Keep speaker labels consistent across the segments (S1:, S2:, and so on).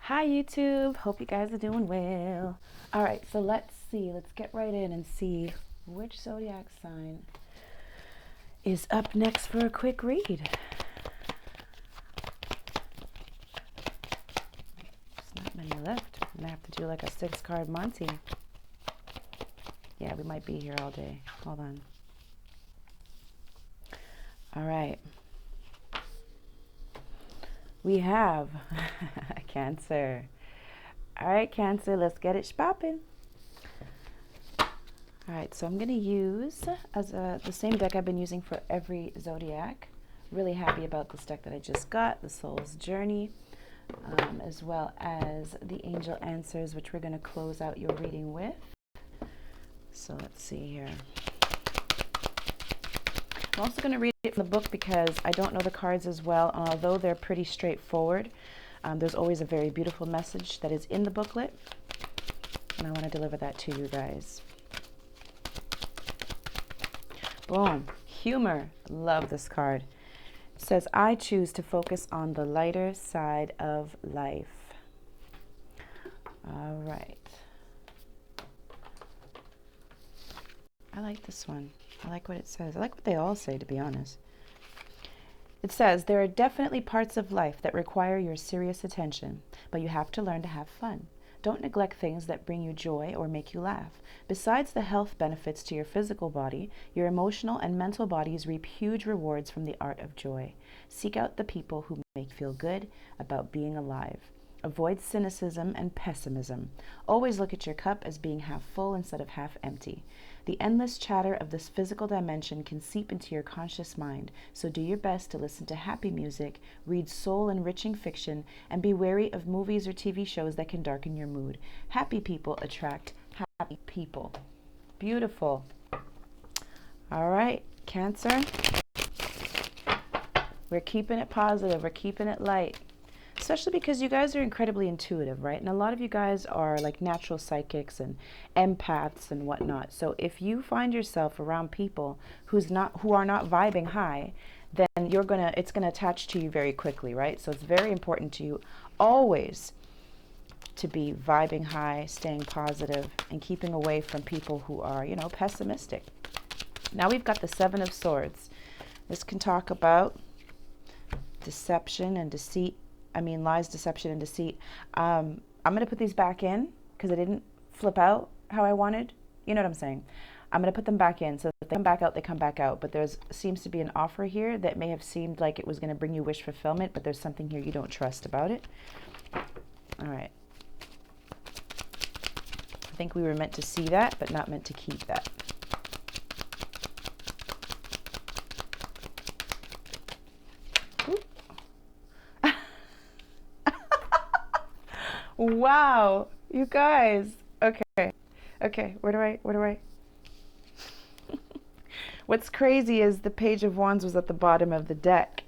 S1: Hi YouTube, hope you guys are doing well. All right, so let's see, let's get right in and see which zodiac sign is up next for a quick read. There's not many left. I'm gonna have to do like a 6-card Monty. Yeah, we might be here all day. Hold on. All right. We have Cancer. All right, Cancer, let's get it popping. All right, so I'm going to use the same deck I've been using for every zodiac. Really happy about this deck that I just got, the Soul's Journey, as well as the Angel Answers, which we're going to close out your reading with. So let's see here. I'm also going to read it from the book because I don't know the cards as well, and although they're pretty straightforward, there's always a very beautiful message that is in the booklet, and I want to deliver that to you guys. Boom. Humor. Love this card. It says, I choose to focus on the lighter side of life. All right. I like this one. I like what it says. I like what they all say, to be honest. It says, there are definitely parts of life that require your serious attention, but you have to learn to have fun. Don't neglect things that bring you joy or make you laugh. Besides the health benefits to your physical body, your emotional and mental bodies reap huge rewards from the art of joy. Seek out the people who make you feel good about being alive. Avoid cynicism and pessimism. Always look at your cup as being half full instead of half empty. The endless chatter of this physical dimension can seep into your conscious mind, so do your best to listen to happy music, read soul-enriching fiction, and be wary of movies or TV shows that can darken your mood. Happy people attract happy people. Beautiful. All right, Cancer. We're keeping it positive. We're keeping it light. Especially because you guys are incredibly intuitive, right? And a lot of you guys are like natural psychics and empaths and whatnot. So if you find yourself around people who are not vibing high, then it's gonna attach to you very quickly, right? So it's very important to you always to be vibing high, staying positive, and keeping away from people who are, pessimistic. Now we've got the Seven of Swords. This can talk about deception and deceit. Lies, deception, and deceit. I'm going to put these back in because I didn't flip out how I wanted. You know what I'm saying? I'm going to put them back in. So if they come back out, they come back out. But there seems to be an offer here that may have seemed like it was going to bring you wish fulfillment, but there's something here you don't trust about it. All right. I think we were meant to see that, but not meant to keep that. Wow, you guys. Okay, where do I? What's crazy is the Page of Wands was at the bottom of the deck.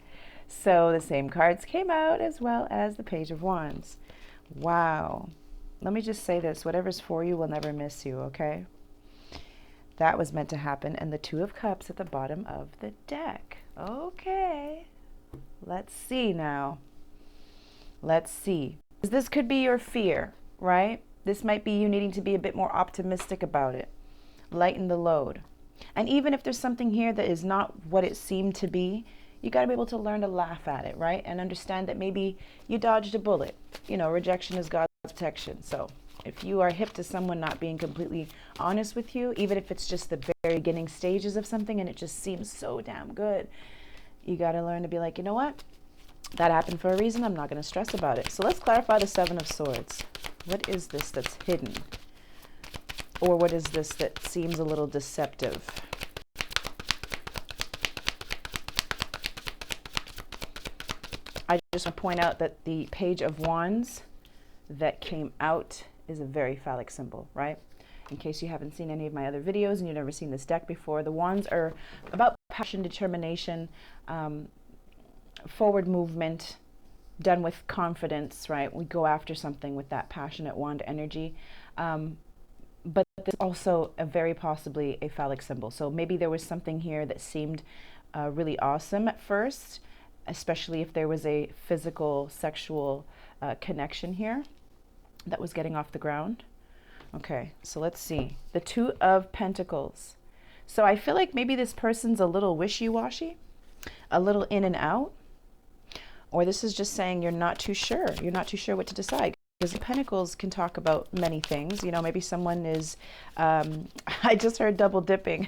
S1: So the same cards came out as well as the Page of Wands. Wow. Let me just say this, whatever's for you will never miss you, okay? That was meant to happen. And the Two of Cups at the bottom of the deck. Okay. Let's see now. Let's see. This could be your fear, right? This might be you needing to be a bit more optimistic about it. Lighten the load. And even if there's something here that is not what it seemed to be, you got to be able to learn to laugh at it, right? And understand that maybe you dodged a bullet. Rejection is God's protection. So if you are hip to someone not being completely honest with you, even if it's just the very beginning stages of something and it just seems so damn good, you got to learn to be like, you know what? That happened for a reason. I'm not going to stress about it. So let's clarify the Seven of Swords. What is this that's hidden? Or what is this that seems a little deceptive? I just want to point out that the Page of Wands that came out is a very phallic symbol, right? In case you haven't seen any of my other videos and you've never seen this deck before, the Wands are about passion, determination, forward movement, done with confidence, right? We go after something with that passionate wand energy. But there's also a very possibly a phallic symbol. So maybe there was something here that seemed really awesome at first, especially if there was a physical, sexual connection here that was getting off the ground. Okay, so let's see. The Two of Pentacles. So I feel like maybe this person's a little wishy-washy, a little in and out, or this is just saying you're not too sure. You're not too sure what to decide. Because the Pentacles can talk about many things. You know, maybe someone is, I just heard double dipping.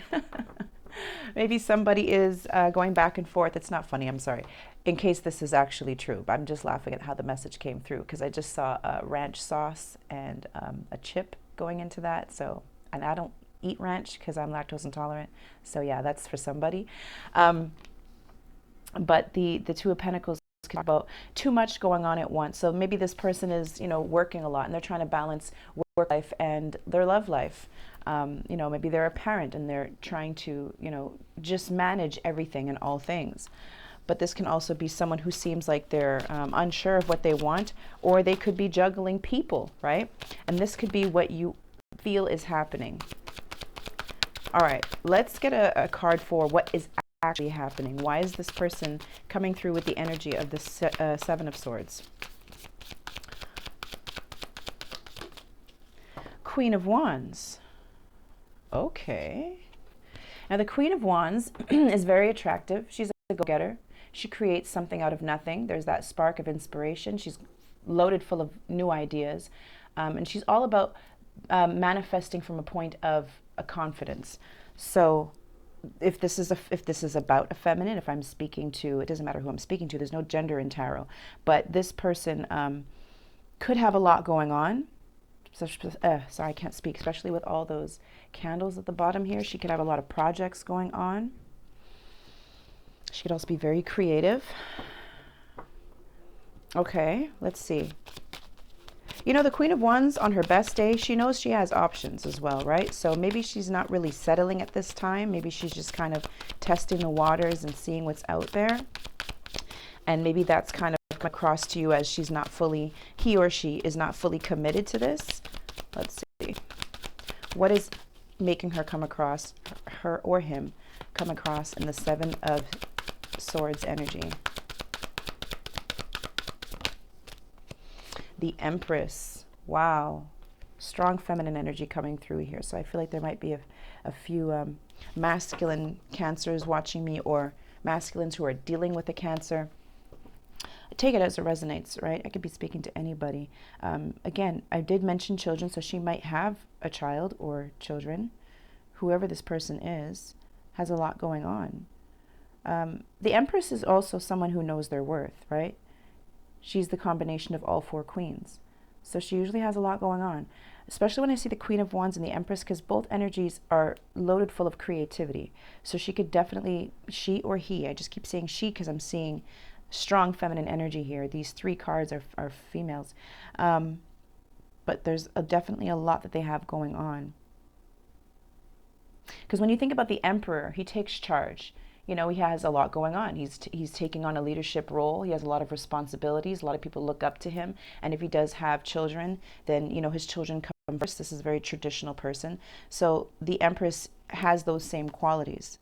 S1: Maybe somebody is going back and forth. It's not funny, I'm sorry. In case this is actually true. But I'm just laughing at how the message came through because I just saw ranch sauce and a chip going into that. So, and I don't eat ranch because I'm lactose intolerant. So yeah, that's for somebody. But the Two of Pentacles about too much going on at once. So maybe this person is, you know, working a lot and they're trying to balance work life and their love life. You know, maybe they're a parent and they're trying to, you know, just manage everything and all things. But this can also be someone who seems like they're unsure of what they want, or they could be juggling people, right? And this could be what you feel is happening. All right, let's get a card for what is actually happening. Why is this person coming through with the energy of the Seven of Swords? Queen of Wands. Okay. Now the Queen of Wands is very attractive. She's a go-getter. She creates something out of nothing. There's that spark of inspiration. She's loaded full of new ideas. And she's all about manifesting from a point of a confidence. So if this is about a feminine, if I'm speaking to, it doesn't matter who I'm speaking to, there's no gender in tarot, but this person could have a lot going on. Sorry, I can't speak, especially with all those candles at the bottom here. She could have a lot of projects going on. She could also be very creative. Okay, let's see. You know, the Queen of Wands on her best day, she knows she has options as well, right? So maybe she's not really settling at this time. Maybe she's just kind of testing the waters and seeing what's out there. And maybe that's kind of come across to you as she's not fully, he or she is not fully committed to this. Let's see. What is making her come across, her or him, come across in the Seven of Swords energy? The Empress. Wow. Strong feminine energy coming through here. So I feel like there might be a few masculine cancers watching me, or masculines who are dealing with a cancer. Take it as it resonates, right? I could be speaking to anybody. Again, I did mention children, so she might have a child or children. Whoever this person is has a lot going on. The Empress is also someone who knows their worth, right? She's the combination of all four queens. So she usually has a lot going on, especially when I see the Queen of Wands and the Empress, because both energies are loaded full of creativity. So she could definitely, she or he, I just keep saying she because I'm seeing strong feminine energy here. These three cards are females. But there's definitely a lot that they have going on. Because when you think about the Emperor, he takes charge. You know, he has a lot going on. He's taking on a leadership role. He has a lot of responsibilities. A lot of people look up to him. And if he does have children, then, you know, his children come first. This is a very traditional person. So the Empress has those same qualities.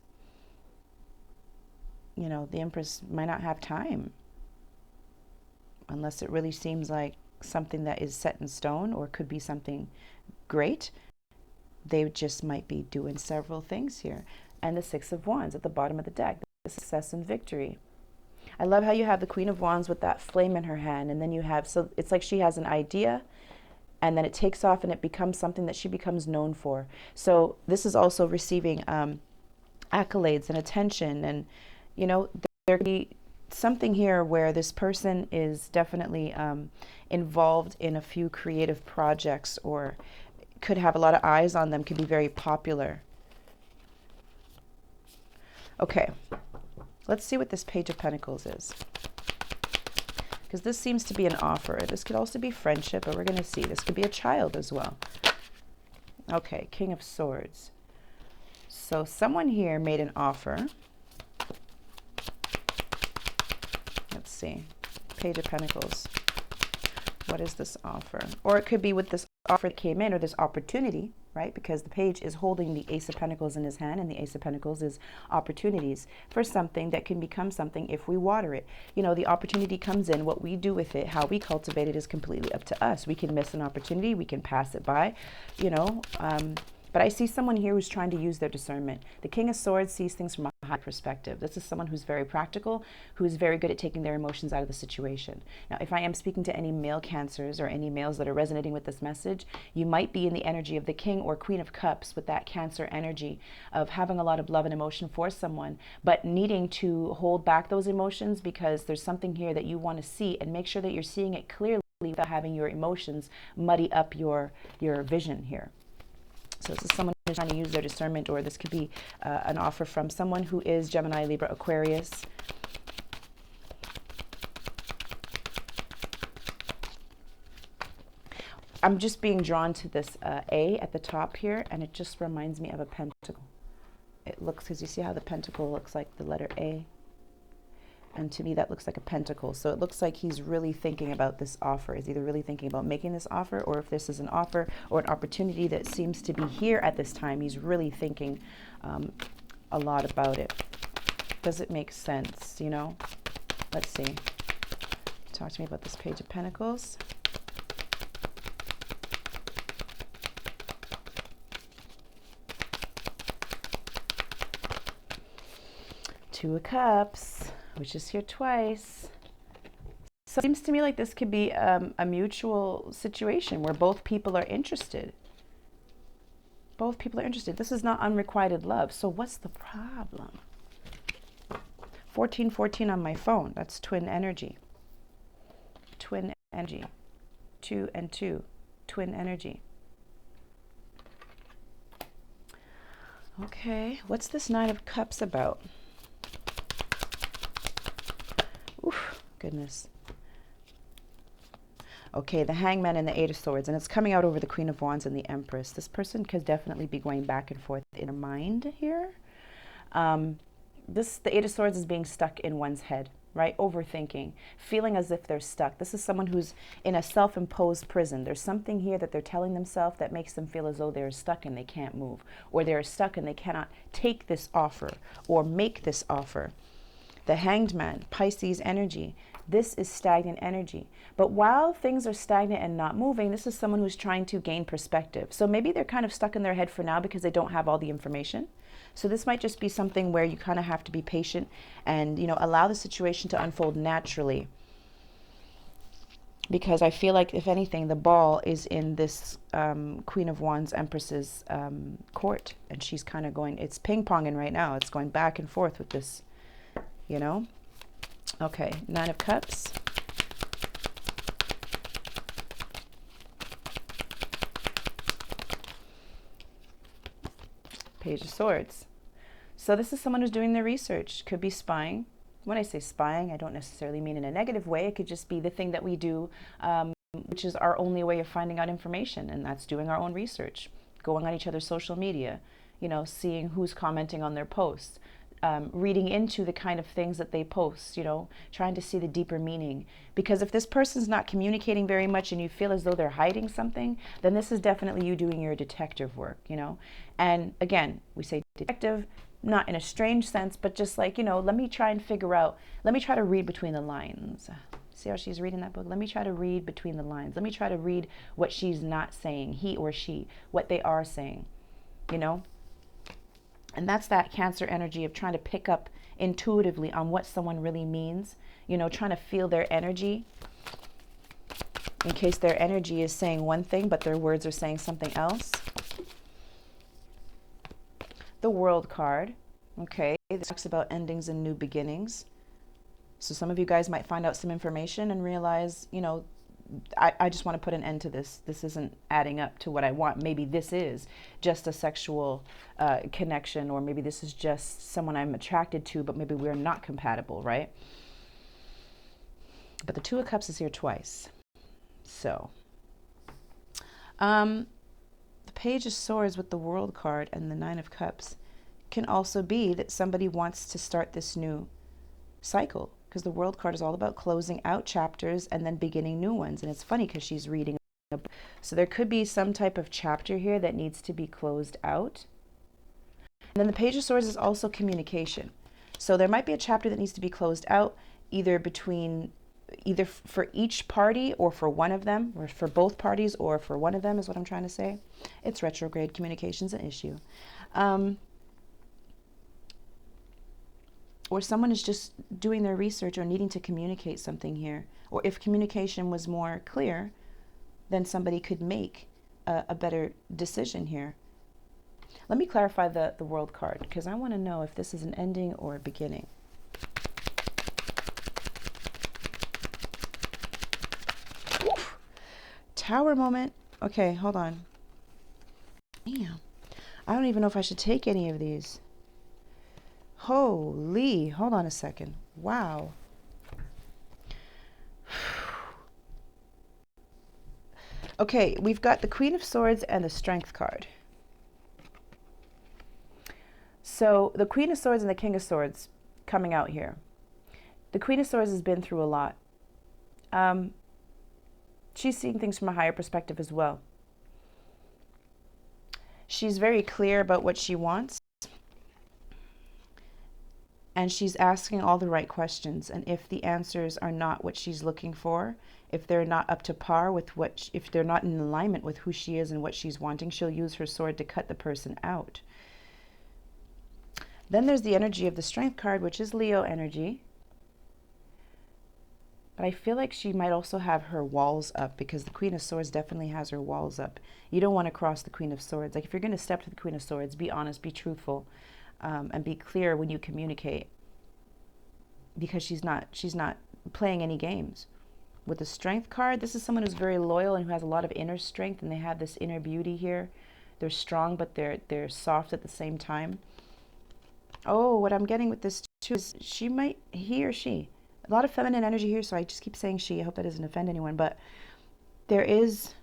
S1: You know, the Empress might not have time unless it really seems like something that is set in stone, or could be something great. They just might be doing several things here. And the Six of Wands at the bottom of the deck, the success and victory. I love how you have the Queen of Wands with that flame in her hand, and then you have, so it's like she has an idea, and then it takes off and it becomes something that she becomes known for. So this is also receiving accolades and attention, and, you know, there could be something here where this person is definitely involved in a few creative projects, or could have a lot of eyes on them, could be very popular. Okay, let's see what this Page of Pentacles is. Because this seems to be an offer. This could also be friendship, but we're going to see. This could be a child as well. Okay, King of Swords. So someone here made an offer. Let's see. Page of Pentacles. What is this offer? Or it could be with this offer that came in, or this opportunity, right? Because the page is holding the Ace of Pentacles in his hand, and the Ace of Pentacles is opportunities for something that can become something if we water it. You know, the opportunity comes in. What we do with it, how we cultivate it, is completely up to us. We can miss an opportunity. We can pass it by, you know. But I see someone here who's trying to use their discernment. The King of Swords sees things from a high perspective. This is someone who's very practical, who is very good at taking their emotions out of the situation. Now, if I am speaking to any male Cancers or any males that are resonating with this message, you might be in the energy of the King or Queen of Cups with that Cancer energy of having a lot of love and emotion for someone, but needing to hold back those emotions because there's something here that you want to see, and make sure that you're seeing it clearly without having your emotions muddy up your vision here. So this is someone who's trying to use their discernment, or this could be an offer from someone who is Gemini, Libra, Aquarius. I'm just being drawn to this A at the top here, and it just reminds me of a pentacle. It looks, because you see how the pentacle looks like the letter A? And to me, that looks like a pentacle. So it looks like he's really thinking about this offer. He's either really thinking about making this offer, or if this is an offer or an opportunity that seems to be here at this time, he's really thinking a lot about it. Does it make sense, you know? Let's see. Talk to me about this Page of Pentacles. Two of Cups, which is here twice. So it seems to me like this could be a mutual situation where both people are interested. Both people are interested. This is not unrequited love. So what's the problem? 1414 on my phone. That's twin energy. Twin energy. 2 and 2. Twin energy. Okay, what's this Nine of Cups about? Oof, goodness. Okay, the Hangman and the Eight of Swords, and it's coming out over the Queen of Wands and the Empress. This person could definitely be going back and forth in their mind here. The Eight of Swords is being stuck in one's head, right? Overthinking, feeling as if they're stuck. This is someone who's in a self-imposed prison. There's something here that they're telling themselves that makes them feel as though they're stuck and they can't move, or they're stuck and they cannot take this offer or make this offer. The Hanged Man, Pisces energy. This is stagnant energy. But while things are stagnant and not moving, this is someone who's trying to gain perspective. So maybe they're kind of stuck in their head for now because they don't have all the information. So this might just be something where you kind of have to be patient and, you know, allow the situation to unfold naturally. Because I feel like, if anything, the ball is in this Queen of Wands, Empress's court. And she's kind of going, it's ping-ponging right now. It's going back and forth with this, you know. Okay, Nine of Cups. Page of Swords. So this is someone who's doing their research. Could be spying. When I say spying, I don't necessarily mean in a negative way. It could just be the thing that we do, which is our only way of finding out information, and that's doing our own research. Going on each other's social media, you know, seeing who's commenting on their posts. Reading into the kind of things that they post, you know, trying to see the deeper meaning. Because if this person's not communicating very much and you feel as though they're hiding something, then this is definitely you doing your detective work, you know. And again, we say detective, not in a strange sense, but just like, you know, let me try and figure out, let me try to read between the lines. See how she's reading that book? Let me try to read between the lines. Let me try to read what she's not saying, he or she, what they are saying, you know. And that's that Cancer energy of trying to pick up intuitively on what someone really means, you know, trying to feel their energy in case their energy is saying one thing, but their words are saying something else. The World card, okay, it talks about endings and new beginnings. So some of you guys might find out some information and realize, you know, I just want to put an end to this. This isn't adding up to what I want. Maybe this is just a sexual connection, or maybe this is just someone I'm attracted to, but maybe we're not compatible, right? But the Two of Cups is here twice. So, the Page of Swords with the World card and the Nine of Cups can also be that somebody wants to start this new cycle. Because the World card is all about closing out chapters and then beginning new ones. And it's funny because she's reading So there could be some type of chapter here that needs to be closed out. And then the Page of Swords is also communication. So there might be a chapter that needs to be closed out, either for each party or for one of them, or for both parties or for one of them is what I'm trying to say. It's retrograde. Communication's an issue. Or someone is just doing their research or needing to communicate something here. Or if communication was more clear, then somebody could make a better decision here. Let me clarify the World card, because I want to know if this is an ending or a beginning. Oof. Tower moment. Okay, hold on. Damn. I don't even know if I should take any of these. Holy, hold on a second. Wow. Okay, we've got the Queen of Swords and the Strength card. So the Queen of Swords and the King of Swords coming out here. The Queen of Swords has been through a lot. She's seeing things from a higher perspective as well. She's very clear about what she wants. And she's asking all the right questions. And if the answers are not what she's looking for, if they're not up to par with if they're not in alignment with who she is and what she's wanting, she'll use her sword to cut the person out. Then there's the energy of the Strength card, which is Leo energy. But I feel like she might also have her walls up, because the Queen of Swords definitely has her walls up. You don't want to cross the Queen of Swords. Like, if you're going to step to the Queen of Swords, be honest, be truthful, and be clear when you communicate, because she's not playing any games. With the Strength card, this is someone who's very loyal and who has a lot of inner strength, and they have this inner beauty here. They're strong, but they're soft at the same time. Oh, what I'm getting with this too is he or she, a lot of feminine energy here, so I just keep saying she. I hope that doesn't offend anyone, but there is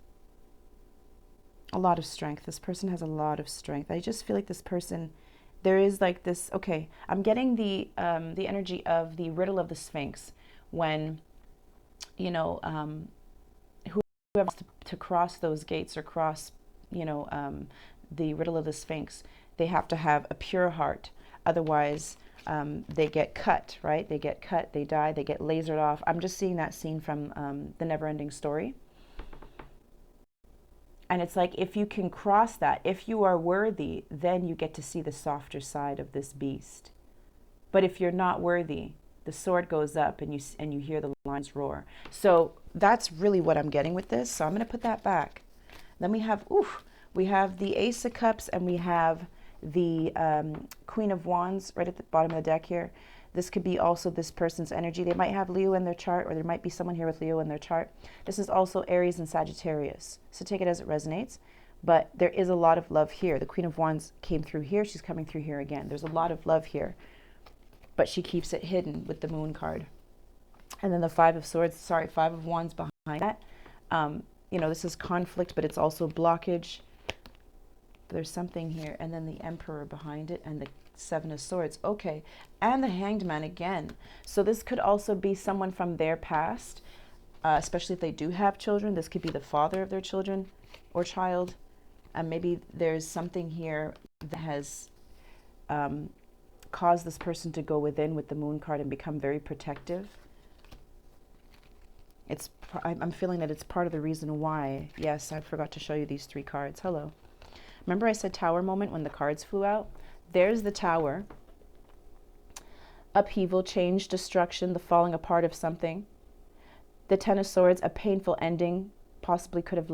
S1: a lot of strength. This person has a lot of strength. I just feel like this person, there is like this, okay, I'm getting the energy of the riddle of the Sphinx, when, you know, whoever wants to cross those gates or cross, you know, the riddle of the Sphinx, they have to have a pure heart. Otherwise, they get cut, right? They get cut, they die, they get lasered off. I'm just seeing that scene from The Never-Ending Story. And it's like, if you can cross that, if you are worthy, then you get to see the softer side of this beast. But if you're not worthy, the sword goes up and you hear the lions roar. So that's really what I'm getting with this. So I'm going to put that back. Then we have the Ace of Cups, and we have the Queen of Wands right at the bottom of the deck here. This could be also this person's energy. They might have Leo in their chart, or there might be someone here with Leo in their chart. This is also Aries and Sagittarius. So take it as it resonates. But there is a lot of love here. The Queen of Wands came through here. She's coming through here again. There's a lot of love here. But she keeps it hidden with the Moon card. And then the Five of Wands behind that. You know, this is conflict, but it's also blockage. There's something here. And then the Emperor behind it, and the Seven of Swords. Okay. And the Hanged Man again. So this could also be someone from their past, especially if they do have children. This could be the father of their children or child. And maybe there's something here that has caused this person to go within with the Moon card and become very protective. I'm feeling that it's part of the reason why. Yes, I forgot to show you these three cards. Hello. Remember I said Tower moment when the cards flew out? There's the Tower. Upheaval, change, destruction, the falling apart of something. The Ten of Swords, a painful ending, possibly could have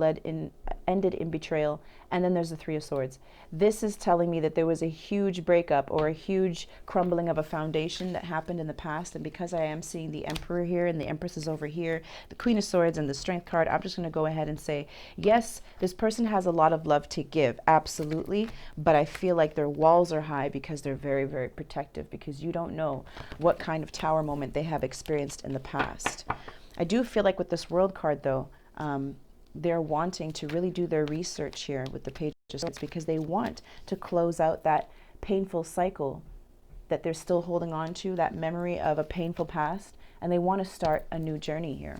S1: ended in betrayal. And then there's the Three of Swords. This is telling me that there was a huge breakup or a huge crumbling of a foundation that happened in the past. And because I am seeing the Emperor here and the Empress is over here, the Queen of Swords and the Strength card, I'm just going to go ahead and say, yes, this person has a lot of love to give, absolutely. But I feel like their walls are high because they're very, very protective, because you don't know what kind of Tower moment they have experienced in the past. I do feel like with this World card, though, they're wanting to really do their research here with the Page of Swords, because they want to close out that painful cycle that they're still holding on to, that memory of a painful past, and they want to start a new journey here.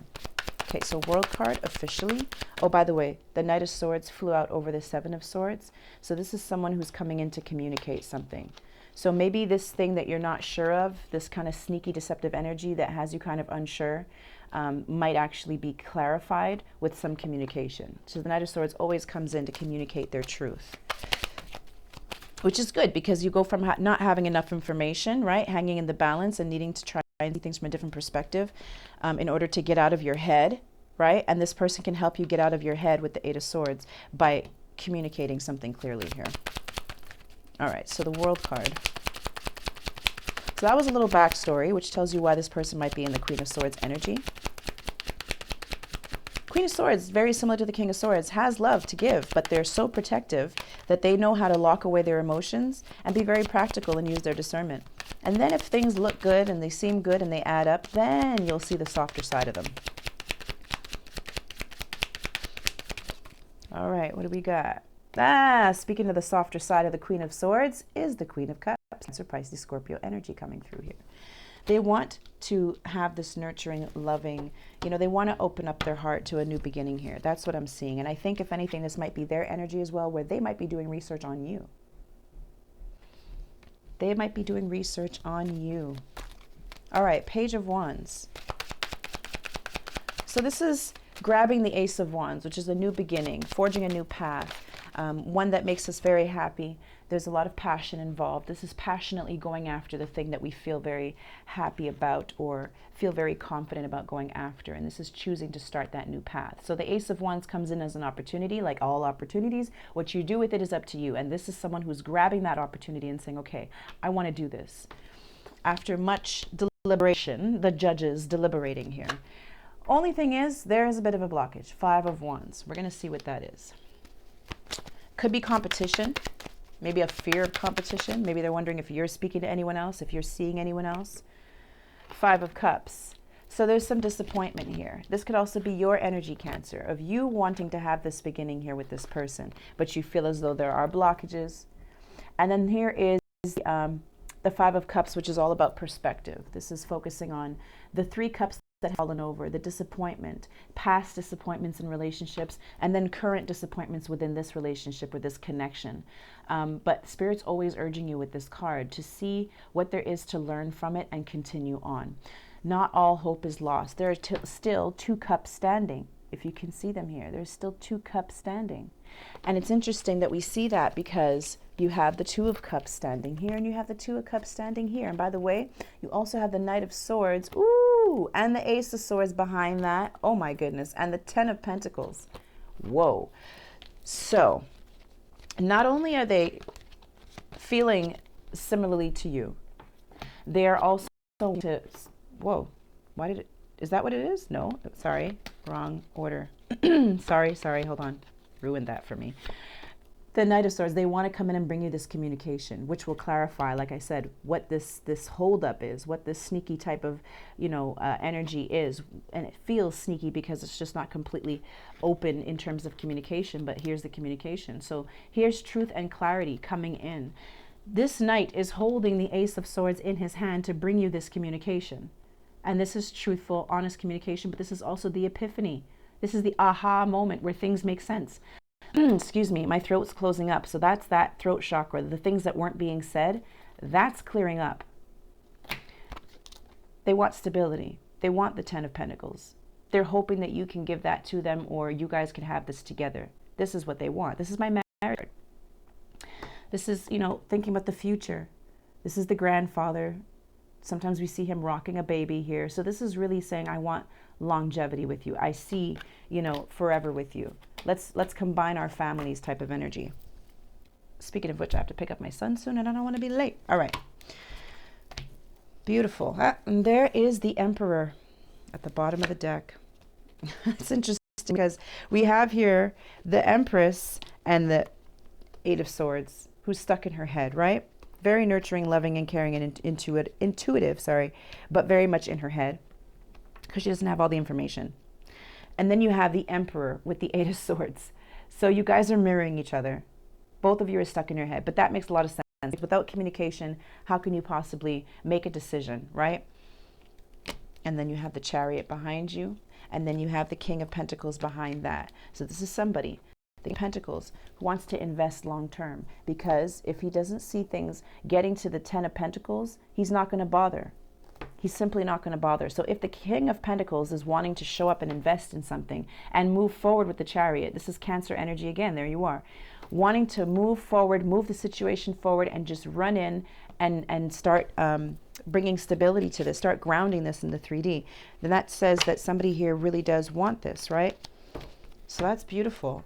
S1: Okay, so World card officially. Oh, by the way, the Knight of Swords flew out over the Seven of Swords. So this is someone who's coming in to communicate something. So maybe this thing that you're not sure of, this kind of sneaky, deceptive energy that has you kind of unsure, might actually be clarified with some communication. So the Knight of Swords always comes in to communicate their truth, which is good because you go from not having enough information, right, hanging in the balance and needing to try and see things from a different perspective in order to get out of your head, right? And this person can help you get out of your head with the Eight of Swords by communicating something clearly here. All right, so the World card. So that was a little backstory, which tells you why this person might be in the Queen of Swords energy. Queen of Swords, very similar to the King of Swords, has love to give, but they're so protective that they know how to lock away their emotions and be very practical and use their discernment. And then if things look good and they seem good and they add up, then you'll see the softer side of them. All right, what do we got? Speaking of the softer side of the Queen of Swords is the Queen of Cups. Cancer, Pisces, Scorpio energy coming through here. They want to have this nurturing, loving, they want to open up their heart to a new beginning here. That's what I'm seeing. And I think if anything, this might be their energy as well, where they might be doing research on you. They might be doing research on you. All right, Page of Wands. So this is grabbing the Ace of Wands, which is a new beginning, forging a new path, one that makes us very happy. There's a lot of passion involved. This is passionately going after the thing that we feel very happy about or feel very confident about going after. And this is choosing to start that new path. So the Ace of Wands comes in as an opportunity, like all opportunities. What you do with it is up to you. And this is someone who's grabbing that opportunity and saying, okay, I want to do this. After much deliberation, the judges deliberating here. Only thing is, there is a bit of a blockage. Five of Wands. We're going to see what that is. Could be competition. Maybe a fear of competition. Maybe they're wondering if you're speaking to anyone else, if you're seeing anyone else. Five of Cups. So there's some disappointment here. This could also be your energy, Cancer, of you wanting to have this beginning here with this person, but you feel as though there are blockages. And then here is the Five of Cups, which is all about perspective. This is focusing on the three cups that have fallen over, the disappointment, past disappointments in relationships, and then current disappointments within this relationship or this connection. But Spirit's always urging you with this card to see what there is to learn from it and continue on. Not all hope is lost. There are still two cups standing. If you can see them here, there's still two cups standing. And it's interesting that we see that because you have the Two of Cups standing here and you have the Two of Cups standing here. And by the way, you also have the Knight of Swords, ooh, and the Ace of Swords behind that. Oh my goodness. And the Ten of Pentacles. Whoa. So not only are they feeling similarly to you, they are also whoa, why did it, is that what it is? No, sorry, wrong order. sorry, hold on. Ruined that for me. The Knight of Swords, they want to come in and bring you this communication, which will clarify, like I said, what this holdup is, what this sneaky type of, energy is. And it feels sneaky because it's just not completely open in terms of communication, but here's the communication. So here's truth and clarity coming in. This knight is holding the Ace of Swords in his hand to bring you this communication. And this is truthful, honest communication, but this is also the epiphany. This is the aha moment where things make sense. Excuse me, my throat's closing up. So that's that throat chakra. The things that weren't being said, that's clearing up. They want stability. They want the Ten of Pentacles. They're hoping that you can give that to them or you guys can have this together. This is what they want. This is my marriage. This is, thinking about the future. This is the grandfather. Sometimes we see him rocking a baby here. So this is really saying, I want longevity with you. I see, forever with you. Let's combine our families type of energy. Speaking of which, I have to pick up my son soon and I don't want to be late. All right. Beautiful. And there is the Emperor at the bottom of the deck. It's interesting because we have here the Empress and the Eight of Swords who's stuck in her head, right? Very nurturing, loving, and caring and intuitive, but very much in her head because she doesn't have all the information. And then you have the Emperor with the Eight of Swords. So you guys are mirroring each other. Both of you are stuck in your head, but that makes a lot of sense. Without communication, how can you possibly make a decision, right? And then you have the Chariot behind you. And then you have the King of Pentacles behind that. So this is somebody, the King of Pentacles, who wants to invest long term, because if he doesn't see things getting to the Ten of Pentacles, he's not going to bother. He's simply not going to bother. So if the King of Pentacles is wanting to show up and invest in something and move forward with the Chariot, this is Cancer energy again, there you are, wanting to move forward, move the situation forward, and just run in and start bringing stability to this, start grounding this in the 3D, then that says that somebody here really does want this, right? So that's beautiful.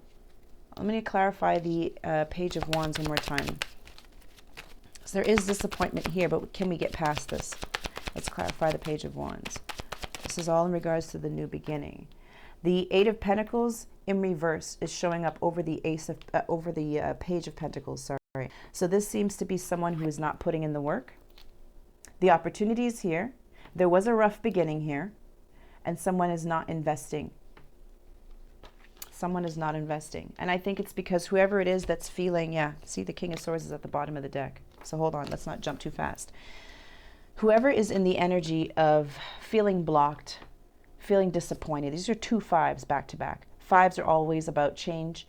S1: Let me clarify the Page of Wands one more time. So there is disappointment here, but can we get past this? Let's clarify the Page of Wands. This is all in regards to the new beginning. The Eight of Pentacles in reverse is showing up over the Page of Pentacles. Sorry. So this seems to be someone who is not putting in the work. The opportunity is here. There was a rough beginning here, and someone is not investing. Someone is not investing, and I think it's because whoever it is that's feeling, yeah. See, the King of Swords is at the bottom of the deck. So hold on. Let's not jump too fast. Whoever is in the energy of feeling blocked, feeling disappointed. These are two fives back to back. Fives are always about change,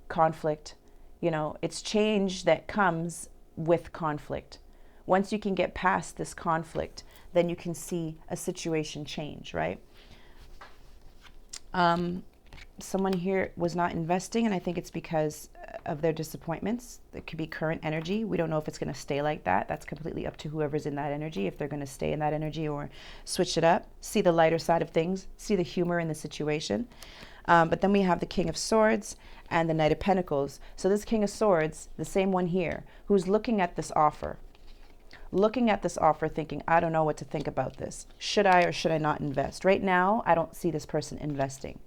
S1: conflict. You know, it's change that comes with conflict. Once you can get past this conflict, then you can see a situation change, right? Someone here was not investing, and I think it's because of their disappointments. It could be current energy. We don't know if it's going to stay like that. That's completely up to whoever's in that energy, if they're going to stay in that energy or switch it up. See the lighter side of things. See the humor in the situation. But then we have the King of Swords and the Knight of Pentacles. So this King of Swords, the same one here, who's looking at this offer. Looking at this offer thinking, I don't know what to think about this. Should I or should I not invest? Right now, I don't see this person investing.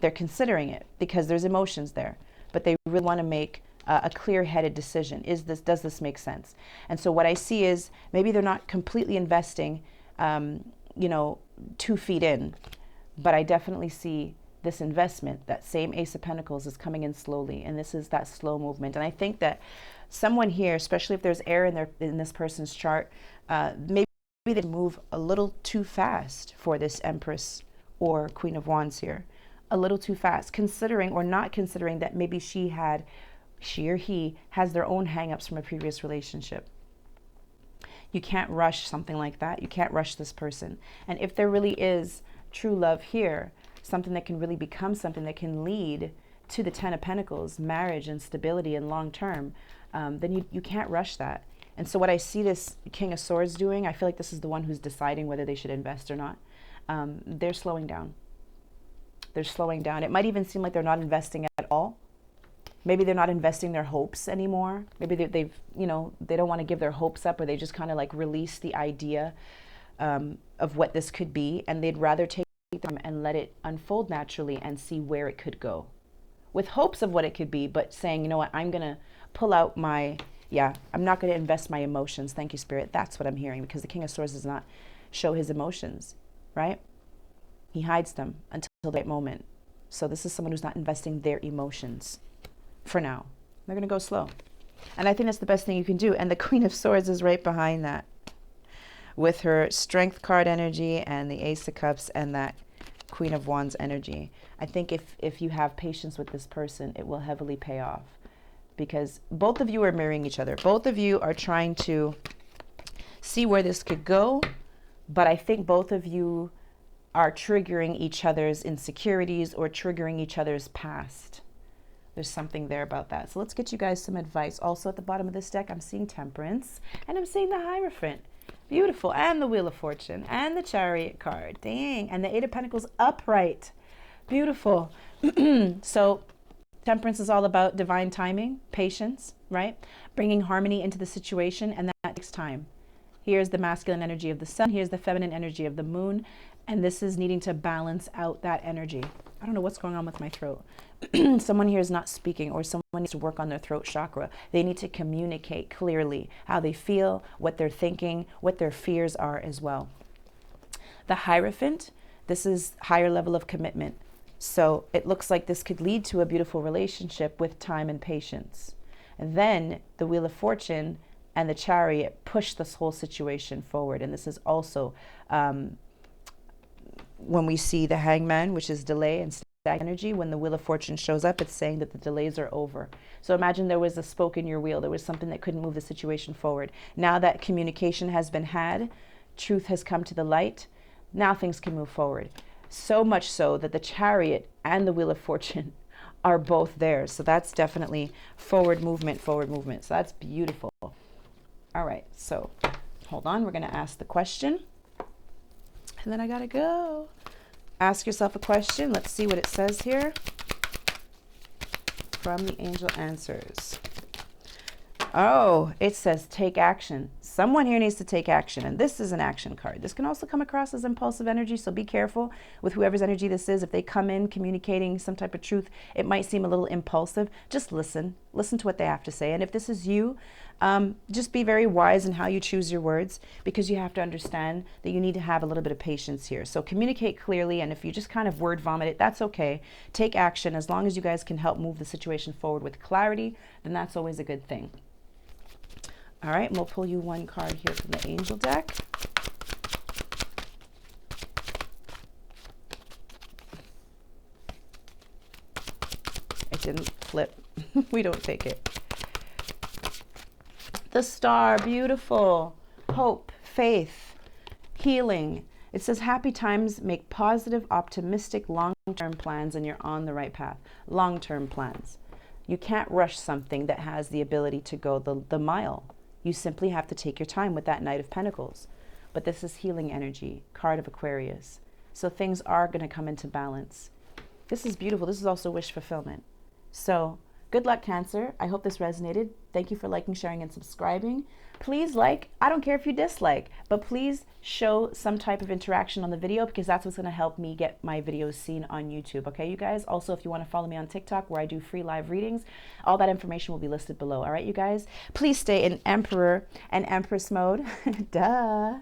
S1: They're considering it because there's emotions there, but they really want to make a clear-headed decision. Does this make sense? And so what I see is maybe they're not completely investing, 2 feet in, but I definitely see this investment. That same Ace of Pentacles is coming in slowly, and this is that slow movement. And I think that someone here, especially if there's air in this person's chart, maybe they move a little too fast for this Empress or Queen of Wands here. A little too fast, considering or not considering that maybe she or he has their own hang-ups from a previous relationship. You can't rush something like that. You can't rush this person. And if there really is true love here, something that can really become something that can lead to the Ten of Pentacles, marriage and stability and long term, then you can't rush that. And so what I see this King of Swords doing, I feel like this is the one who's deciding whether they should invest or not. They're slowing down. They're slowing down. It might even seem like they're not investing at all. Maybe they're not investing their hopes anymore. Maybe they don't want to give their hopes up, or they just kind of like release the idea of what this could be, and they'd rather take them and let it unfold naturally and see where it could go, with hopes of what it could be, but saying, you know what, I'm going to pull out I'm not going to invest my emotions. Thank you, Spirit. That's what I'm hearing, because the King of Swords does not show his emotions, right? He hides them until the right moment. So this is someone who's not investing their emotions for now. They're going to go slow. And I think that's the best thing you can do. And the Queen of Swords is right behind that, with her Strength card energy and the Ace of Cups and that Queen of Wands energy. I think if you have patience with this person, it will heavily pay off, because both of you are mirroring each other. Both of you are trying to see where this could go, but I think both of you are triggering each other's insecurities or triggering each other's past. There's something there about that. So let's get you guys some advice. Also at the bottom of this deck, I'm seeing Temperance, and I'm seeing the Hierophant. Beautiful. And the Wheel of Fortune, and the Chariot card. Dang. And the Eight of Pentacles upright. Beautiful. So Temperance is all about divine timing, patience, right? Bringing harmony into the situation, and that takes time. Here's the masculine energy of the sun. Here's the feminine energy of the moon. And this is needing to balance out that energy. I don't know what's going on with my throat. Someone here is not speaking, or someone needs to work on their throat chakra. They need to communicate clearly how they feel, what they're thinking, what their fears are as well. The Hierophant, this is higher level of commitment. So it looks like this could lead to a beautiful relationship with time and patience. And then the Wheel of Fortune and the Chariot push this whole situation forward. And this is also when we see the Hangman, which is delay and stagnant energy, when the Wheel of Fortune shows up, it's saying that the delays are over. So imagine there was a spoke in your wheel. There was something that couldn't move the situation forward. Now that communication has been had, truth has come to the light. Now things can move forward. So much so that the Chariot and the Wheel of Fortune are both there. So that's definitely forward movement, forward movement. So that's beautiful. All right, so hold on. We're going to ask the question. And then I gotta go. Ask yourself a question. Let's see what it says here from the angel answers. Oh, it says take action. Someone here needs to take action, and this is an action card. This can also come across as impulsive energy, so be careful with whoever's energy this is. If they come in communicating some type of truth, it might seem a little impulsive. Just listen. Listen to what they have to say. And if this is you, just be very wise in how you choose your words, because you have to understand that you need to have a little bit of patience here. So communicate clearly, and if you just kind of word vomit it, that's okay. Take action. As long as you guys can help move the situation forward with clarity, then that's always a good thing. All right, we'll pull you one card here from the angel deck. It didn't flip. We don't take it. The Star, beautiful. Hope, faith, healing. It says happy times, make positive, optimistic, long-term plans, and you're on the right path. Long-term plans. You can't rush something that has the ability to go the mile. You simply have to take your time with that Knight of Pentacles. But this is healing energy, card of Aquarius. So things are going to come into balance. This is beautiful. This is also wish fulfillment. So good luck, Cancer. I hope this resonated. Thank you for liking, sharing, and subscribing. Please like. I don't care if you dislike, but please show some type of interaction on the video, because that's what's going to help me get my videos seen on YouTube. Okay, you guys? Also, if you want to follow me on TikTok, where I do free live readings, all that information will be listed below. All right, you guys? Please stay in Emperor and Empress mode. Duh.